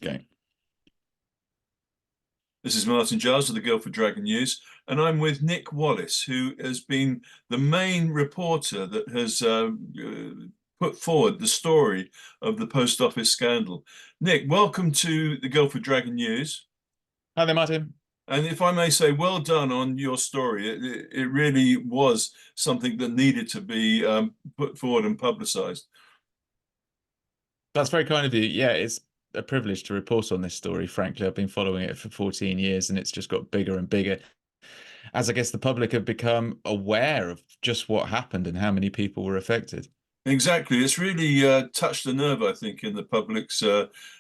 Go. This is Martin Giles of the Guildford Dragon News, and I'm with Nick Wallis, who has been the main reporter that has put forward the story of the post office scandal. Nick, welcome to the Guildford Dragon News. Hi there, Martin. And if I may say, well done on your story. It really was something that needed to be put forward and publicised. That's very kind of you. Yeah, it's a privilege to report on this story. Frankly, I've been following it for 14 years and it's just got bigger and bigger as I guess the public have become aware of just what happened and how many people were affected. Exactly, it's really touched a nerve, I think, in the public's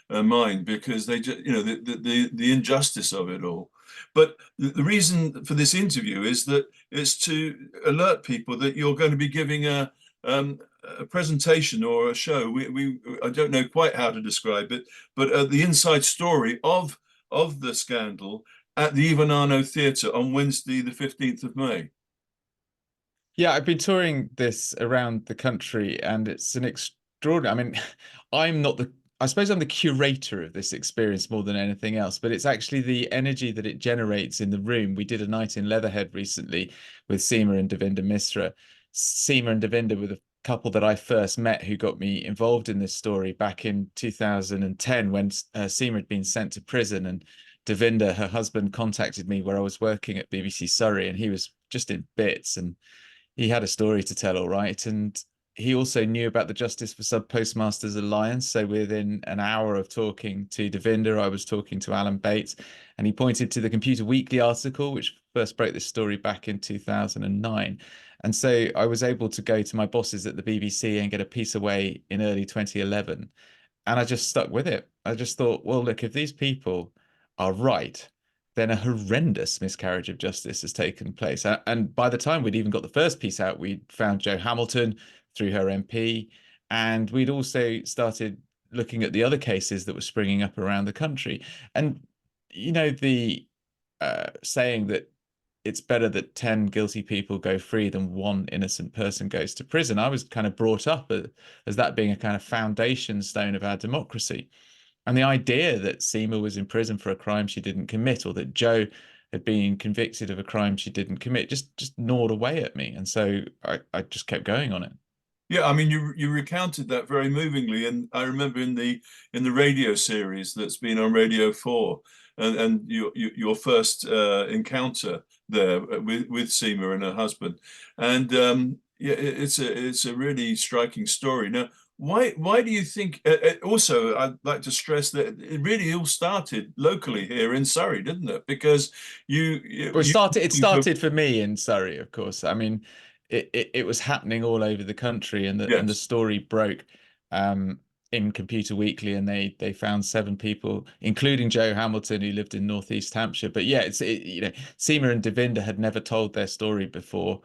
mind because they just, the injustice of it all. But the reason for this interview is that it's to alert people that you're going to be giving a presentation or a show. I don't know quite how to describe it, but the inside story of the scandal at the Ivernano Theatre on Wednesday, the 15th of May. Yeah, I've been touring this around the country and it's an extraordinary, I mean, I'm not the, I suppose I'm the curator of this experience more than anything else, but it's actually the energy that it generates in the room. We did a night in Leatherhead recently with Seema and Devinder Misra. Seema and Devinder were the couple that I first met who got me involved in this story back in 2010 when Seema had been sent to prison, and Devinder, her husband, contacted me where I was working at BBC Surrey and he was just in bits and he had a story to tell, all right. And he also knew about the Justice for Sub Postmasters Alliance. So within an hour of talking to Devinder, I was talking to Alan Bates, and he pointed to the Computer Weekly article, which first broke this story back in 2009. And so I was able to go to my bosses at the BBC and get a piece away in early 2011. And I just stuck with it. I just thought, well, look, if these people are right, then a horrendous miscarriage of justice has taken place. And by the time we'd even got the first piece out, we'd found Jo Hamilton through her MP, and we'd also started looking at the other cases that were springing up around the country. And, the saying that it's better that 10 guilty people go free than one innocent person goes to prison. I was kind of brought up as that being a kind of foundation stone of our democracy. And the idea that Seema was in prison for a crime she didn't commit, or that Jo had been convicted of a crime she didn't commit, just gnawed away at me. And so I just kept going on it. Yeah, I mean, you recounted that very movingly, and I remember in the radio series that's been on Radio 4, and your first encounter there with Seema and her husband, and yeah, it's a really striking story. Now, why do you think? Also, I'd like to stress that it really all started locally here in Surrey, didn't it? Because Well, it you started. It for, started for me in Surrey, of course. I mean, it was happening all over the country, and the yes. story broke in Computer Weekly, and they found 7 people, including Jo Hamilton, who lived in Northeast Hampshire. But yeah, Seema and Devinder had never told their story before,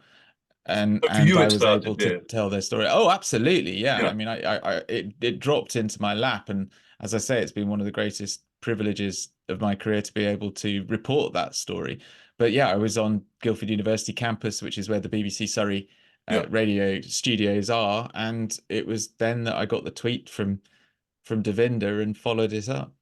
and But for you, I it was started able to here. tell their story. Oh, absolutely, yeah. I Yeah. mean, it dropped into my lap, and as I say, it's been one of the greatest privileges of my career to be able to report that story. But yeah, I was on Guildford University campus, which is where the BBC Surrey Yeah. radio studios are, and it was then that I got the tweet from Devinder and followed it up.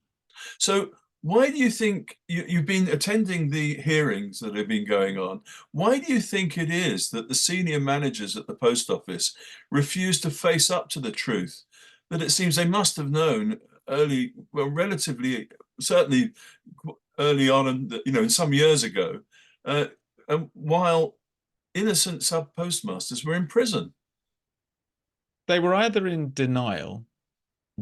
So why do you think you've been attending the hearings that have been going on? Why do you think it is that the senior managers at the post office refuse to face up to the truth? That it seems they must have known early, well, relatively, certainly early on, and in some years ago, uh, while innocent sub postmasters were in prison. They were either in denial,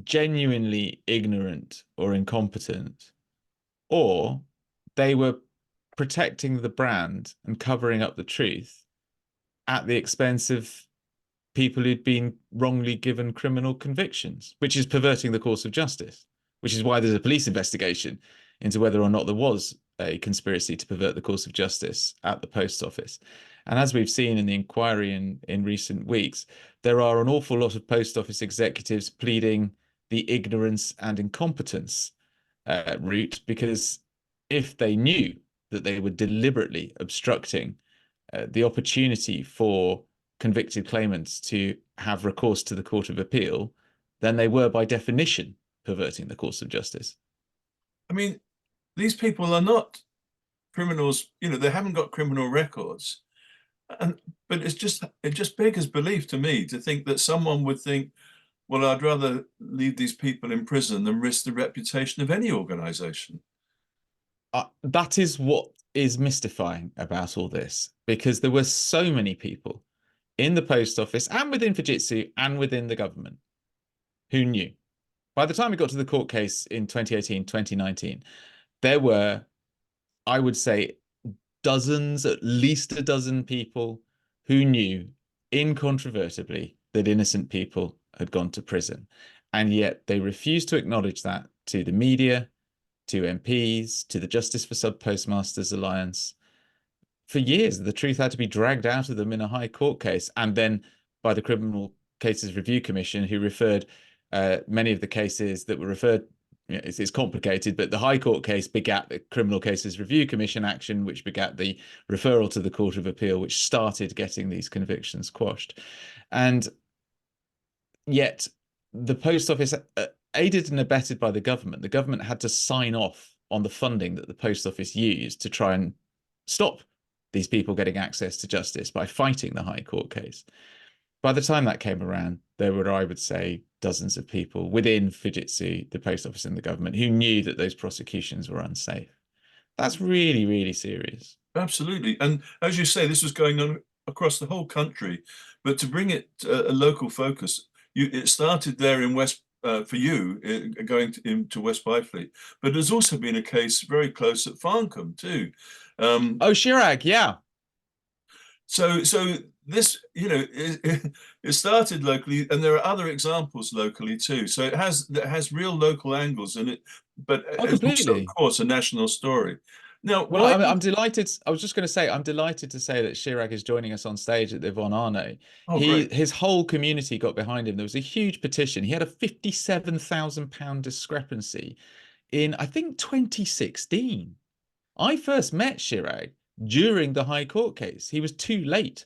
genuinely ignorant or incompetent, or they were protecting the brand and covering up the truth at the expense of people who'd been wrongly given criminal convictions, which is perverting the course of justice, which is why there's a police investigation into whether or not there was a conspiracy to pervert the course of justice at the post office. And as we've seen in the inquiry in recent weeks, there are an awful lot of post office executives pleading the ignorance and incompetence route, because if they knew that they were deliberately obstructing the opportunity for convicted claimants to have recourse to the Court of Appeal, then they were by definition perverting the course of justice. I mean, these people are not criminals, they haven't got criminal records. And but it just beggars belief to me to think that someone would think, well, I'd rather leave these people in prison than risk the reputation of any organization. That is what is mystifying about all this, because there were so many people in the post office and within Fujitsu and within the government who knew. By the time we got to the court case in 2018, 2019, there were, I would say, dozens, at least a dozen people who knew incontrovertibly that innocent people had gone to prison. And yet they refused to acknowledge that to the media, to MPs, to the Justice for Sub Postmasters Alliance. For years, the truth had to be dragged out of them in a high court case, and then by the Criminal Cases Review Commission, who referred many of the cases that were referred. It's complicated, but the High Court case begat the Criminal Cases Review Commission action, which begat the referral to the Court of Appeal, which started getting these convictions quashed. And yet, the Post Office, aided and abetted by the government had to sign off on the funding that the Post Office used to try and stop these people getting access to justice by fighting the High Court case. By the time that came around, there were, I would say, dozens of people within Fujitsu, the post office, and the government who knew that those prosecutions were unsafe. That's really, really serious. Absolutely. And as you say, this was going on across the whole country. But to bring it a local focus, it started there in West, for you, going into West Byfleet. But there's also been a case very close at Farncombe too. Um, Oh, Chirag, yeah. so this, it started locally, and there are other examples locally too. So it has real local angles in it, but Oh, it's also, of completely. course, a national story. Now, Well, why? I'm delighted. I was just going to say, I'm delighted to say that Chirag is joining us on stage at the Von Arno. Oh, great. His whole community got behind him. There was a huge petition. He had a £57,000 discrepancy in, I think, 2016. I first met Chirag during the High Court case. He was too late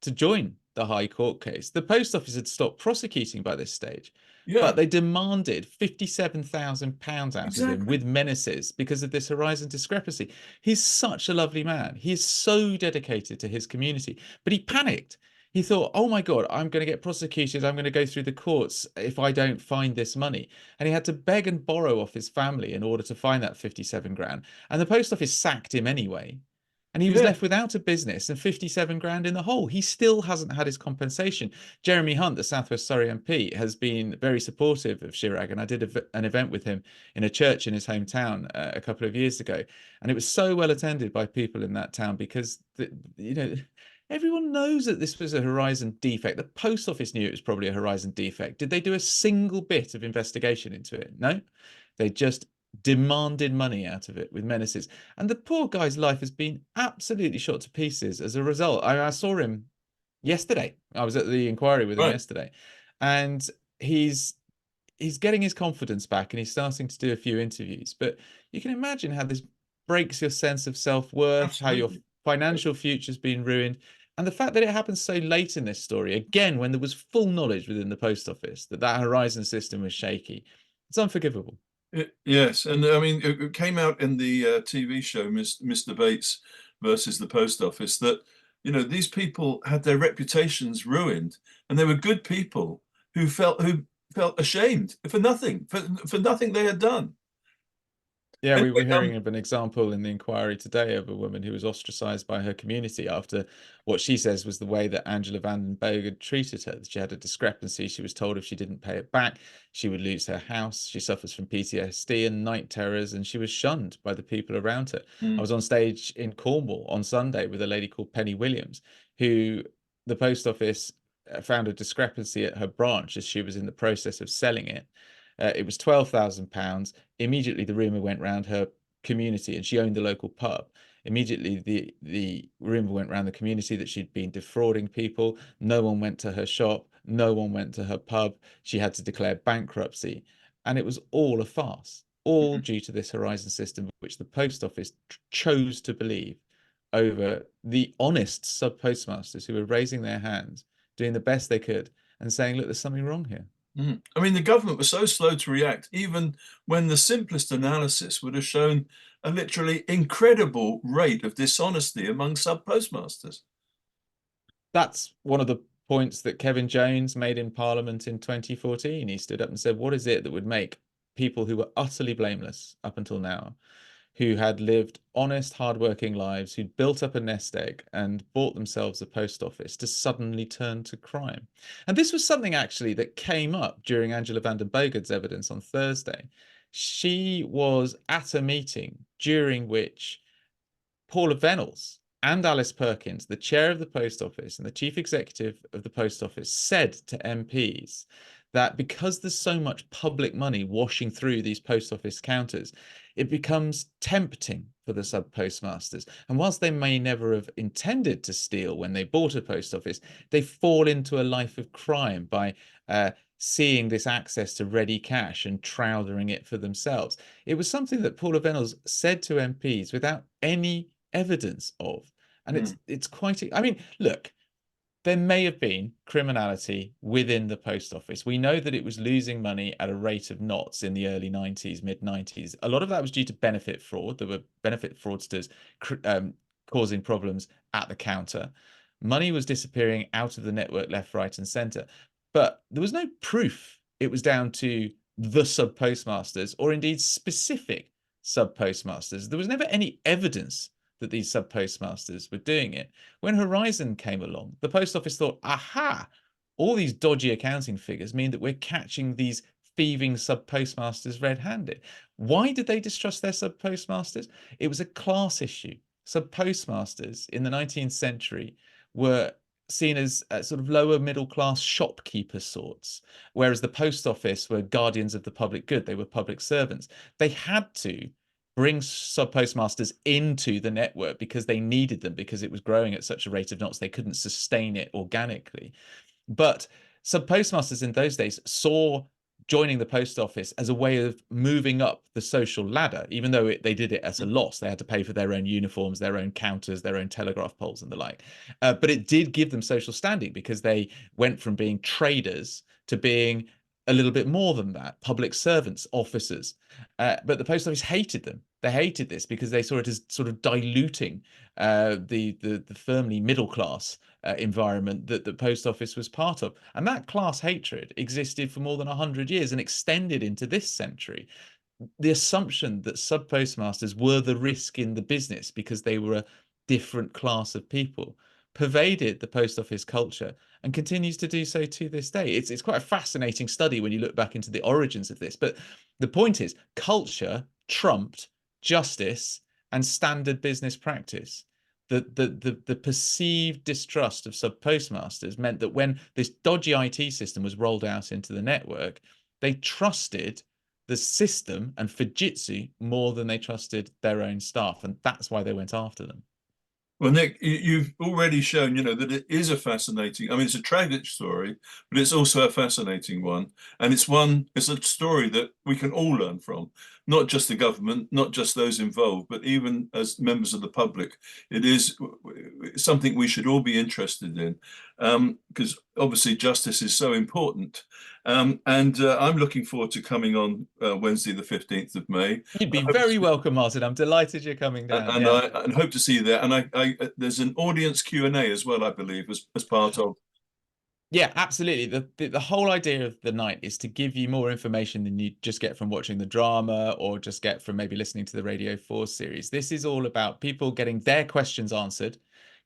to join the High Court case. The Post Office had stopped prosecuting by this stage, but Yeah, they demanded £57,000 out of him exactly. with menaces because of this horizon discrepancy. He's such a lovely man. He is so dedicated to his community, but he panicked. He thought, oh my God, I'm going to get prosecuted. I'm going to go through the courts if I don't find this money. And he had to beg and borrow off his family in order to find that 57 grand. And the post office sacked him anyway, and he was Yeah. left without a business and 57 grand in the hole. He still hasn't had his compensation. Jeremy Hunt, the Southwest Surrey MP, has been very supportive of Chirag, and I did an event with him in a church in his hometown a couple of years ago, and it was so well attended by people in that town because everyone knows that this was a horizon defect. The post office knew it was probably a horizon defect. Did they do a single bit of investigation into it? No. They just demanded money out of it with menaces. And the poor guy's life has been absolutely shot to pieces as a result. I saw him yesterday. I was at the inquiry with him Right. yesterday, and he's he's getting his confidence back and he's starting to do a few interviews. But you can imagine how this breaks your sense of self-worth, how your Absolutely. financial future's been ruined. And the fact that it happened so late in this story, again, when there was full knowledge within the post office that that Horizon system was shaky, it's unforgivable. Yes, and I mean, it came out in the TV show, Mr. Bates versus the Post Office, that these people had their reputations ruined, and they were good people who felt ashamed for nothing they had done. Yeah, we Anyway, were hearing of an example in the inquiry today of a woman who was ostracized by her community after what she says was the way that Angela Van den Boeg had treated her. She had a discrepancy. She was told if she didn't pay it back, she would lose her house. She suffers from PTSD and night terrors, and she was shunned by the people around her. I mm, was on stage in Cornwall on Sunday with a lady called Penny Williams, who the post office found a discrepancy at her branch as she was in the process of selling it. It was £12,000. Immediately, the rumor went round her community, and she owned the local pub. Immediately, the rumor went around the community that she'd been defrauding people. No one went to her shop. No one went to her pub. She had to declare bankruptcy, and it was all a farce, all mm, due to this Horizon system, which the post office chose to believe over the honest sub postmasters who were raising their hands, doing the best they could, and saying, "Look, there's something wrong here." Mm. I mean, the government was so slow to react, even when the simplest analysis would have shown a literally incredible rate of dishonesty among sub postmasters. That's one of the points that Kevin Jones made in Parliament in 2014. He stood up and said, what is it that would make people who were utterly blameless up until now, who had lived honest, hardworking lives, who'd built up a nest egg and bought themselves a post office, to suddenly turn to crime? And this was something actually that came up during Angela van den Bogaard's evidence on Thursday. She was at a meeting during which Paula Venables and Alice Perkins, the chair of the post office and the chief executive of the post office, said to MPs that because there's so much public money washing through these post office counters, it becomes tempting for the sub postmasters. And whilst they may never have intended to steal when they bought a post office, they fall into a life of crime by seeing this access to ready cash and trousering it for themselves. It was something that Paula Venables said to MPs without any evidence of. And Mm. it's quite, I mean, look, there may have been criminality within the post office. We know that it was losing money at a rate of knots in the early 90s, mid 90s. A lot of that was due to benefit fraud. There were benefit fraudsters causing problems at the counter. Money was disappearing out of the network left, right, and center. But there was no proof it was down to the sub postmasters or indeed specific sub postmasters. There was never any evidence that these sub postmasters were doing it. When Horizon came along, the post office thought, aha, all these dodgy accounting figures mean that we're catching these thieving sub postmasters red handed. Why did they distrust their sub postmasters? It was a class issue. Sub postmasters in the 19th century were seen as sort of lower middle class shopkeeper sorts, whereas the post office were guardians of the public good. They were public servants. They had to bring sub postmasters into the network because they needed them, because it was growing at such a rate of knots they couldn't sustain it organically. But sub postmasters in those days saw joining the post office as a way of moving up the social ladder, even though they did it at a loss. They had to pay for their own uniforms, their own counters, their own telegraph poles, and the like. But it did give them social standing because they went from being traders to being a little bit more than that, public servants, officers. But the post office hated them. They hated this because they saw it as sort of diluting the firmly middle class environment that the post office was part of. And that class hatred existed for more than 100 years and extended into this century. The assumption that sub postmasters were the risk in the business because they were a different class of people pervaded the post office culture and continues to do so to this day. It's quite a fascinating study when you look back into the origins of this. But the point is, culture trumped justice and standard business practice. The perceived distrust of sub postmasters meant that when this dodgy IT system was rolled out into the network, they trusted the system and Fujitsu more than they trusted their own staff, and that's why they went after them. Well, Nick, you've already shown, that it is a fascinating, I mean, it's a tragic story, but it's also a fascinating one. And it's a story that we can all learn from, not just the government, not just those involved, but even as members of the public. It is something we should all be interested in, because obviously justice is so important. And I'm looking forward to coming on Wednesday, the 15th of May. You'd I be hope very welcome, Martin. I'm delighted you're coming down. and Yeah. I hope to see you there. And there's an audience Q&A as well, I believe, as part of. Yeah, absolutely. The whole idea of the night is to give you more information than you just get from watching the drama or just get from maybe listening to the Radio 4 series. This is all about people getting their questions answered,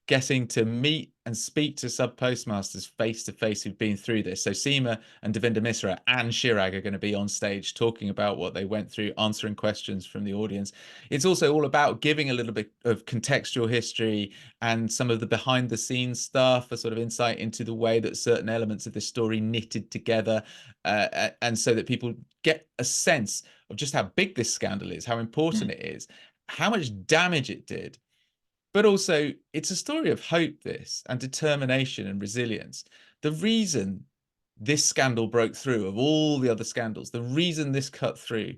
getting to meet and speak to sub postmasters face to face who've been through this. So Seema and Devinder Misra and Shirag are going to be on stage talking about what they went through, answering questions from the audience. It's also all about giving a little bit of contextual history and some of the behind the scenes stuff, a sort of insight into the way that certain elements of this story knitted together, and so that people get a sense of just how big this scandal is, how important Mm. it is, how much damage it did, but also it's a story of hope, this, and determination and resilience. The reason this scandal broke through of all the other scandals, the reason this cut through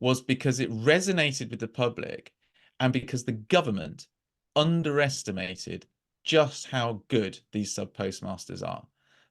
was because it resonated with the public and because the government underestimated just how good these sub postmasters are.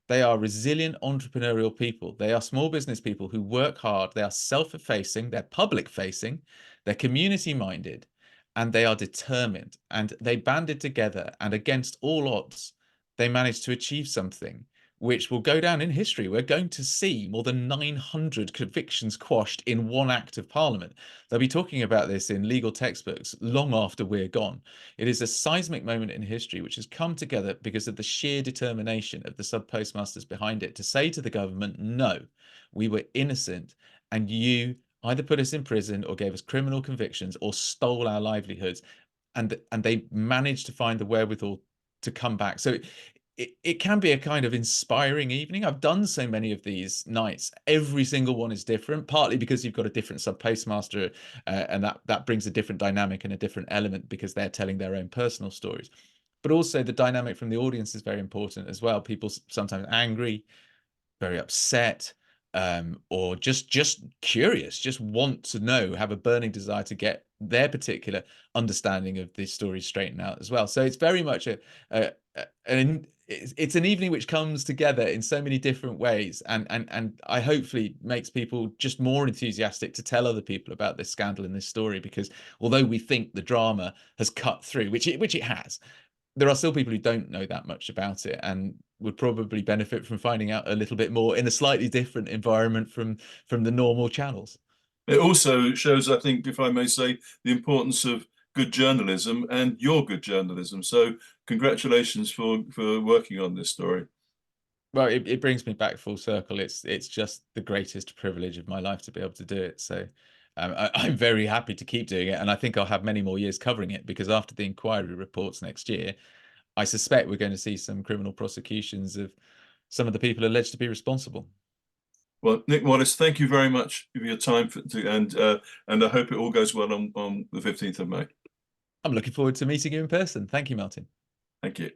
They are resilient entrepreneurial people. They are small business people who work hard. They are self-effacing, they're public-facing, they're community-minded, and they are determined. And they banded together, and against all odds, they managed to achieve something which will go down in history. We're going to see more than 900 convictions quashed in one act of Parliament. They'll be talking about this in legal textbooks long after we're gone. It is a seismic moment in history which has come together because of the sheer determination of the sub postmasters behind it to say to the government, no, we were innocent, and you either put us in prison or gave us criminal convictions or stole our livelihoods. And they managed to find the wherewithal to come back. So it can be a kind of inspiring evening. I've done so many of these nights. Every single one is different, partly because you've got a different sub postmaster, and that brings a different dynamic and a different element because they're telling their own personal stories. But also the dynamic from the audience is very important as well. People sometimes angry, very upset, or just curious, just want to know, have a burning desire to get their particular understanding of this story straightened out as well. So it's very much it's an evening which comes together in so many different ways, and I hopefully makes people just more enthusiastic to tell other people about this scandal and this story, because although we think the drama has cut through, which it has, there are still people who don't know that much about it and would probably benefit from finding out a little bit more in a slightly different environment from the normal channels. It also shows, I think, if I may say, the importance of good journalism and your good journalism. So congratulations for working on this story. Well, it brings me back full circle. It's just the greatest privilege of my life to be able to do it. So I'm very happy to keep doing it, and I think I'll have many more years covering it, because after the inquiry reports next year, I suspect we're going to see some criminal prosecutions of some of the people alleged to be responsible. Well, Nick Wallis, thank you very much for your time and I hope it all goes well on the 15th of May. I'm looking forward to meeting you in person. Thank you, Martin. Thank you.